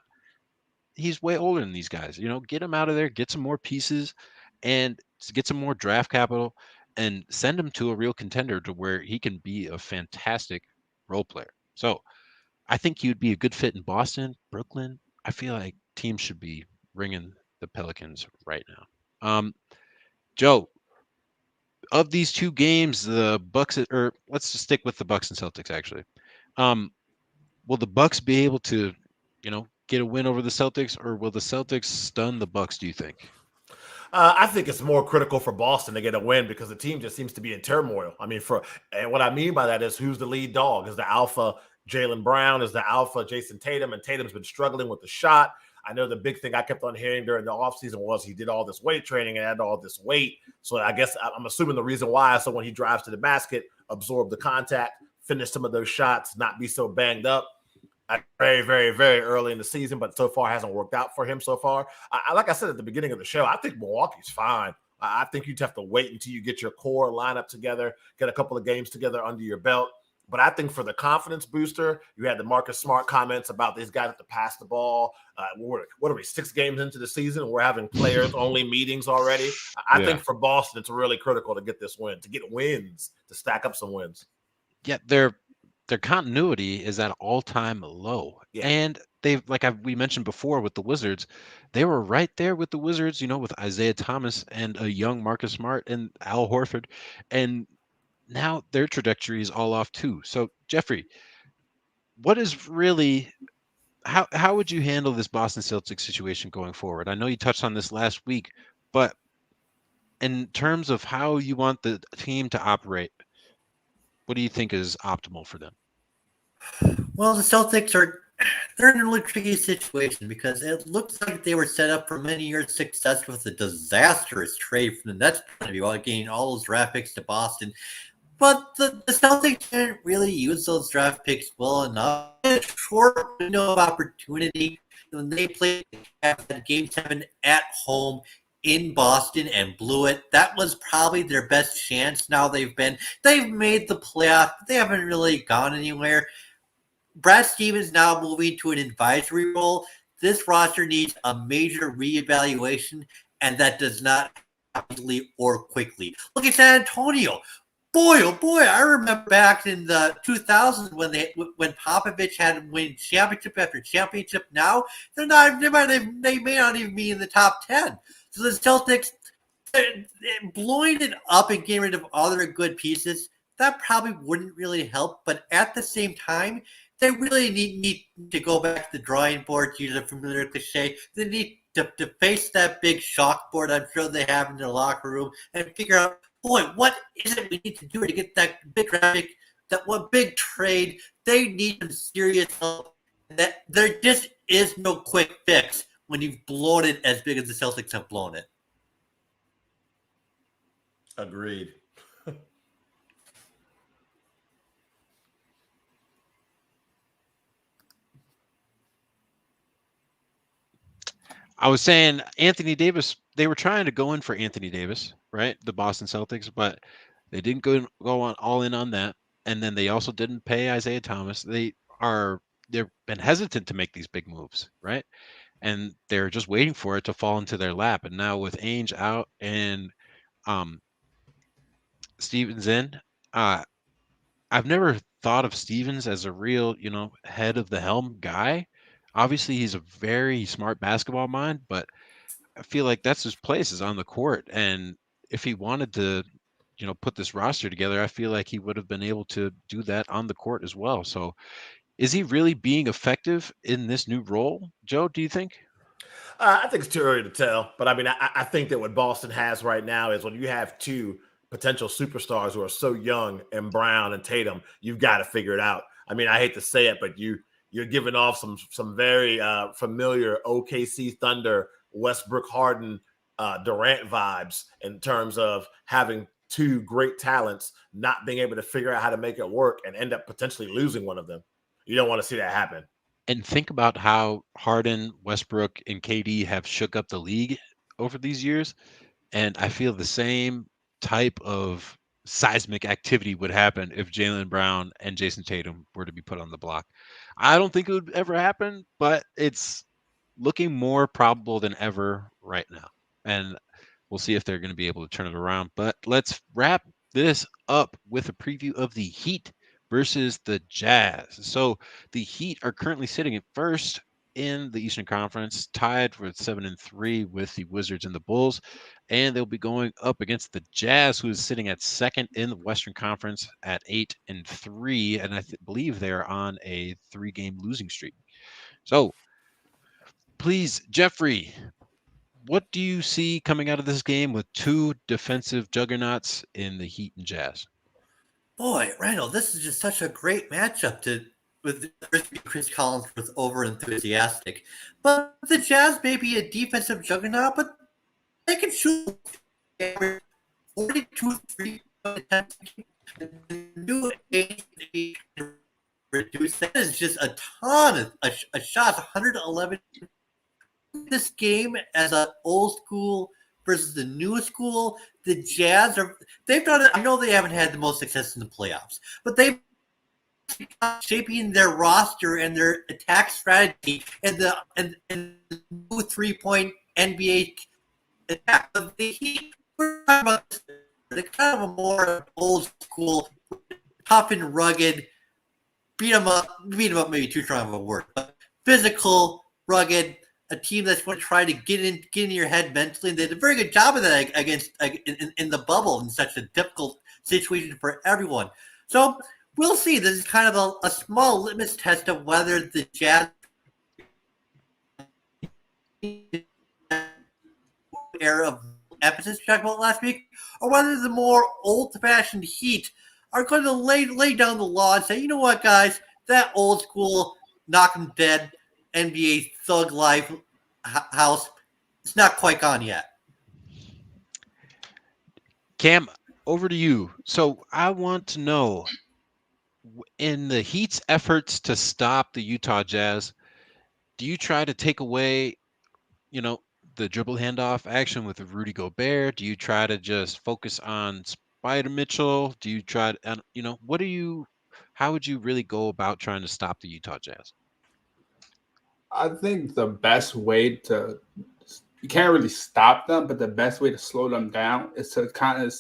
he's way older than these guys. Get him out of there, get some more pieces, and get some more draft capital, and send him to a real contender to where he can be a fantastic role player. So I think he would be a good fit in Boston, Brooklyn. I feel like teams should be ringing the Pelicans right now. Joe, of these two games, the Bucks, or let's just stick with the Bucks and Celtics actually. Will the Bucks be able to, get a win over the Celtics, or will the Celtics stun the Bucks, do you think? I think it's more critical for Boston to get a win because the team just seems to be in turmoil. I mean, and what I mean by that is who's the lead dog? Is the alpha Jaylen Brown? Is the alpha Jason Tatum? And Tatum's been struggling with the shot. I know the big thing I kept on hearing during the offseason was he did all this weight training and had all this weight. So I guess I'm assuming the reason why is so when he drives to the basket, absorb the contact, finish some of those shots, not be so banged up. Very, very, very early in the season, but so far hasn't worked out for him so far. Like I said at the beginning of the show, I think Milwaukee's fine. I think you'd have to wait until you get your core lineup together, get a couple of games together under your belt. But I think for the confidence booster, you had the Marcus Smart comments about these guys have to pass the ball. What are we, 6 games into the season? We're having players-only meetings already. I think for Boston, it's really critical to get this win, to get wins, to stack up some wins. Yeah, their continuity is at all-time low. Yeah. And they've, we mentioned before with the Wizards, they were right there with the Wizards, with Isaiah Thomas and a young Marcus Smart and Al Horford. And now their trajectory is all off too. So, Jeffrey, what is really how would you handle this Boston Celtics situation going forward? I know you touched on this last week, but in terms of how you want the team to operate, what do you think is optimal for them? Well, the Celtics they're in a really tricky situation because it looks like they were set up for many years' success with a disastrous trade from the Nets point of view, while gaining all those draft picks to Boston. But the Celtics didn't really use those draft picks well enough. A short window of opportunity when they played Game 7 at home in Boston and blew it. That was probably their best chance. Now they've made the playoff. They haven't really gone anywhere. Brad Stevens now moving to an advisory role. This roster needs a major reevaluation, and that does not happen easily or quickly. Look at San Antonio. Boy, oh boy, I remember back in the 2000s when Popovich had win championship after championship. Now they may not even be in the top 10. So the Celtics, blowing it up and getting rid of other good pieces, that probably wouldn't really help. But at the same time, they really need to go back to the drawing board, to use a familiar cliche. They need to face that big chalkboard I'm sure they have in their locker room and figure out, boy, what is it we need to do to get that big graphic, that one big trade? They need some serious help. That there just is no quick fix when you've blown it as big as the Celtics have blown it. Agreed. I was saying Anthony Davis, they were trying to go in for Anthony Davis, right? The Boston Celtics, but they didn't go on all in on that. And then they also didn't pay Isaiah Thomas. They've been hesitant to make these big moves, right? And they're just waiting for it to fall into their lap. And now with Ainge out and Stevens in, I've never thought of Stevens as a real, head of the helm guy. Obviously, he's a very smart basketball mind, but I feel like that's his place is on the court. And if he wanted to, put this roster together, I feel like he would have been able to do that on the court as well. So is he really being effective in this new role, Joe, do you think? I think it's too early to tell, but I mean, I think that what Boston has right now is when you have two potential superstars who are so young and Brown and Tatum, you've got to figure it out. I mean, I hate to say it, but you're giving off some very familiar OKC Thunder, Westbrook Harden, Durant vibes in terms of having two great talents not being able to figure out how to make it work and end up potentially losing one of them. You don't want to see that happen. And think about how Harden, Westbrook, and KD have shook up the league over these years. And I feel the same type of seismic activity would happen if Jaylen Brown and Jason Tatum were to be put on the block. I don't think it would ever happen, but it's looking more probable than ever right now. And we'll see if they're going to be able to turn it around. But let's wrap this up with a preview of the Heat versus the Jazz. So the Heat are currently sitting at first in the Eastern Conference, tied for 7-3 with the Wizards and the Bulls, and they'll be going up against the Jazz, who is sitting at second in the Western Conference at 8-3, and I believe they're on a 3-game losing streak. So, please, Jeffrey, what do you see coming out of this game with two defensive juggernauts in the Heat and Jazz? Boy, Randall, this is just such a great matchup with Chris Collins was over enthusiastic. But the Jazz may be a defensive juggernaut, but they can shoot 42 3 attempts. New age reduce that is just a ton of a shots, 111. This game as an old school versus the new school, the Jazz they've done it. I know they haven't had the most success in the playoffs, but they've shaping their roster and their attack strategy and the new 3-point NBA attack. But the Heat, we're talking about the kind of a more old school, tough and rugged, beat them up maybe too strong of a word, but physical, rugged, a team that's going to try to get in your head mentally. And they did a very good job of that against in the bubble in such a difficult situation for everyone. So we'll see. This is kind of a small litmus test of whether the Jazz era of emphasis we talked about last week, or whether the more old-fashioned Heat are going to lay down the law and say, you know what, guys, that old school knock 'em dead NBA thug life house, it's not quite gone yet. Cam, over to you. So I want to know, in the Heat's efforts to stop the Utah Jazz, do you try to take away, the dribble handoff action with Rudy Gobert? Do you try to just focus on Spider Mitchell? Do you try to, how would you really go about trying to stop the Utah Jazz? I think the best way you can't really stop them, but the best way to slow them down is to kind of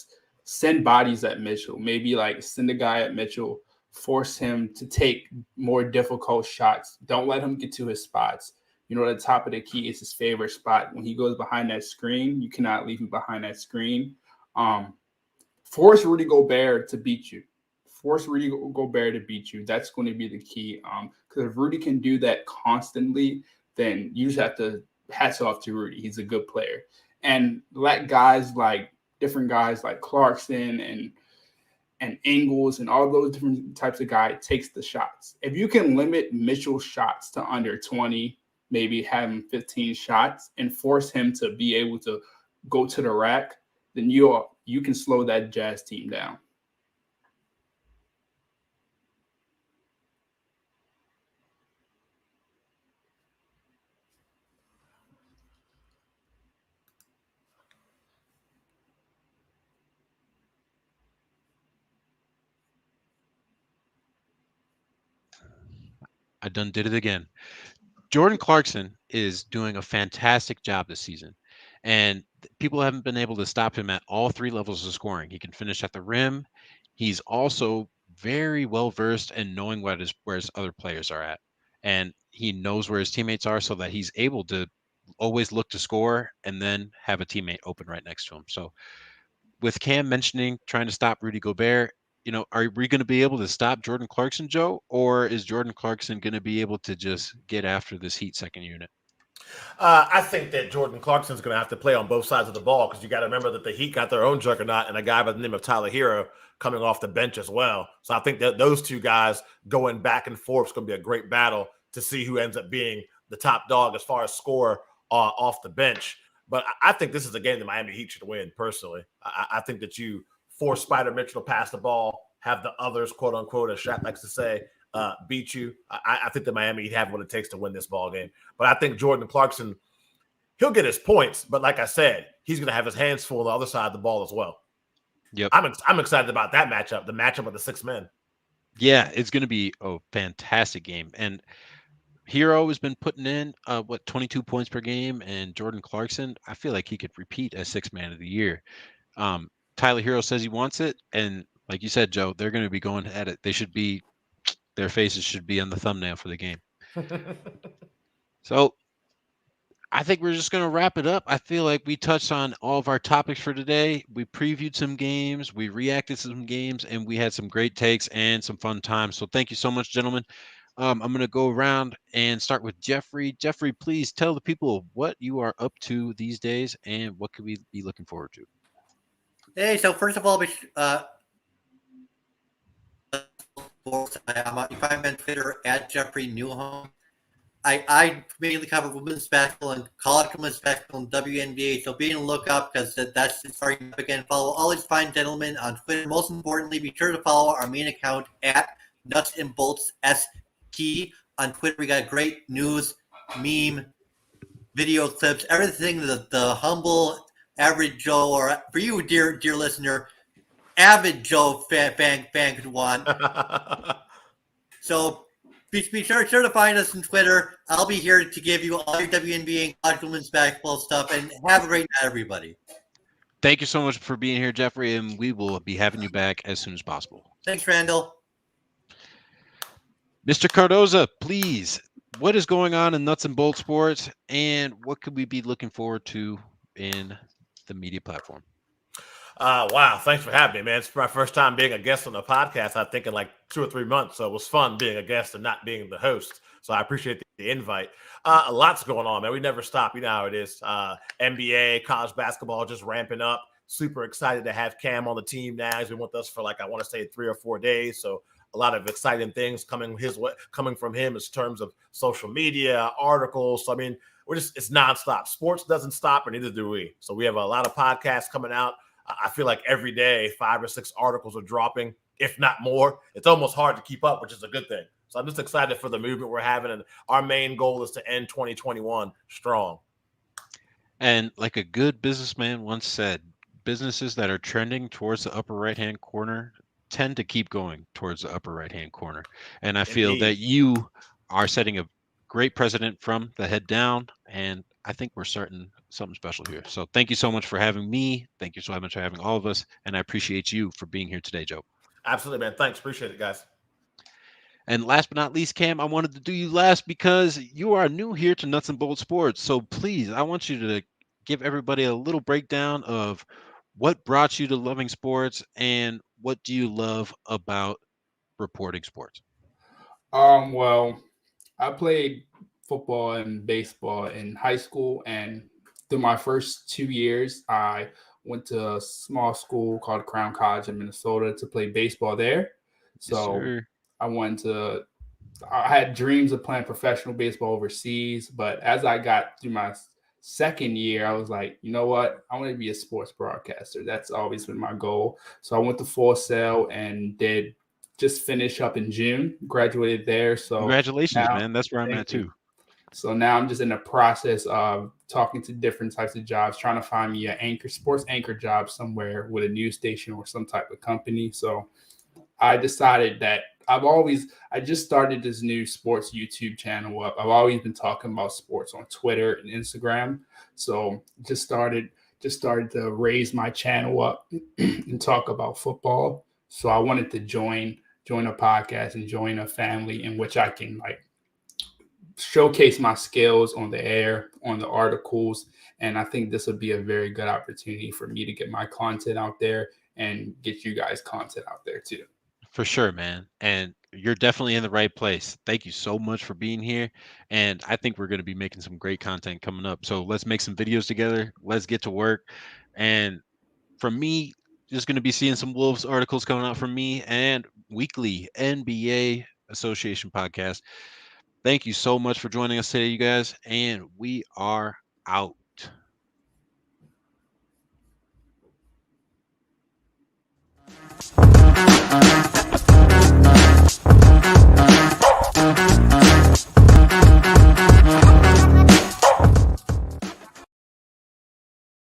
send bodies at Mitchell. Maybe like send a guy at Mitchell, force him to take more difficult shots. Don't let him get to his spots. The top of the key is his favorite spot. When he goes behind that screen, you cannot leave him behind that screen. Force Rudy Gobert to beat you. Force Rudy Gobert to beat you. That's going to be the key. Because if Rudy can do that constantly, then you just have to hats off to Rudy. He's a good player. And let different guys like Clarkson and Ingles and all those different types of guys takes the shots. If you can limit Mitchell's shots to under 20, maybe have him 15 shots and force him to be able to go to the rack, then you can slow that Jazz team down. I done did it again. Jordan Clarkson is doing a fantastic job this season, and people haven't been able to stop him at all three levels of scoring. He can finish at the rim. He's also very well versed in knowing where his other players are at, and he knows where his teammates are, so that he's able to always look to score and then have a teammate open right next to him. So, with Cam mentioning trying to stop Rudy Gobert, are we going to be able to stop Jordan Clarkson, Joe, or is Jordan Clarkson going to be able to just get after this Heat second unit? I think that Jordan Clarkson's going to have to play on both sides of the ball because you got to remember that the Heat got their own juggernaut and a guy by the name of Tyler Hero coming off the bench as well. So I think that those two guys going back and forth is going to be a great battle to see who ends up being the top dog as far as score off the bench. But I think this is a game that Miami Heat should win, personally. I think that you force Spider Mitchell to pass the ball, have the others, quote unquote, as Shaq likes to say, beat you. I think the Miami Heat have what it takes to win this ball game. But I think Jordan Clarkson, he'll get his points. But like I said, he's going to have his hands full on the other side of the ball as well. Yep. I'm excited about that matchup, the matchup of the 6 men. Yeah, it's going to be a fantastic game. And Hero has been putting in 22 points per game, and Jordan Clarkson, I feel like he could repeat as 6th man of the year. Tyler Hero says he wants it, and like you said, Joe, they're going to be going at it. Their faces should be on the thumbnail for the game. So I think we're just going to wrap it up. I feel like we touched on all of our topics for today. We previewed some games, we reacted to some games, and we had some great takes and some fun times. So thank you so much, gentlemen. I'm going to go around and start with Jeffrey. Jeffrey, please tell the people what you are up to these days and what could we be looking forward to. Hey, so first of all, you find me on Twitter at Jeffrey Newholm. I mainly cover women's basketball and college women's basketball and WNBA, so be on the lookout because that's starting up again. Follow all these fine gentlemen on Twitter. Most importantly, be sure to follow our main account at Nuts and Bolts ST on Twitter. We got great news, meme, video clips, everything the humble average Joe, or for you, dear listener, avid Joe fan could want. So be sure to find us on Twitter. I'll be here to give you all your WNBA and college women's basketball stuff. And have a great night, everybody. Thank you so much for being here, Jeffrey, and we will be having you back as soon as possible. Thanks, Randall. Mr. Cardoso, please, what is going on in Nuts and Bolts Sports, and what could we be looking forward to in the media platform? Wow, thanks for having me, man. It's my first time being a guest on the podcast, I think, in like 2 or 3 months. So it was fun being a guest and not being the host. So I appreciate the invite. A lot's going on, man. We never stop. You know how it is. NBA, college basketball just ramping up. Super excited to have Cam on the team now. He's been with us for I want to say 3 or 4 days. So a lot of exciting things coming from him in terms of social media, articles. So, I mean, it's nonstop. Sports doesn't stop, and neither do we. So we have a lot of podcasts coming out. I feel like every day 5 or 6 articles are dropping, if not more. It's almost hard to keep up, which is a good thing. So I'm just excited for the movement we're having. And our main goal is to end 2021 strong. And like a good businessman once said, businesses that are trending towards the upper right-hand corner tend to keep going towards the upper right-hand corner. And I feel that you are setting a great precedent from the head down, and I think we're starting something special here. So thank you so much for having me. Thank you so much for having all of us, and I appreciate you for being here today, Joe. Absolutely, man. Thanks. Appreciate it, guys. And last but not least, Cam, I wanted to do you last because you are new here to Nuts and Bolts Sports. So please, I want you to give everybody a little breakdown of what brought you to loving sports and what do you love about reporting sports. Well, I played football and baseball in high school, and through my first 2 years, I went to a small school called Crown College in Minnesota to play baseball there. So Yes, I had dreams of playing professional baseball overseas, but as I got through my second year, I was like, you know what? I want to be a sports broadcaster. That's always been my goal. So I went to Full Sail and did just finish up in June, graduated there. So congratulations, man. That's where I'm at too. So now I'm just in the process of talking to different types of jobs, trying to find me an sports anchor job somewhere with a news station or some type of company. So I decided that I just started this new sports YouTube channel up. I've always been talking about sports on Twitter and Instagram. So just started to raise my channel up and talk about football. So I wanted to join a podcast and join a family in which I can showcase my skills on the air, on the articles. And I think this would be a very good opportunity for me to get my content out there and get you guys content out there too. For sure, man. And you're definitely in the right place. Thank you so much for being here. And I think we're going to be making some great content coming up. So let's make some videos together. Let's get to work. And from me, just going to be seeing some Wolves articles coming out from me and weekly NBA Association podcast. Thank you so much for joining us today, you guys. And we are out.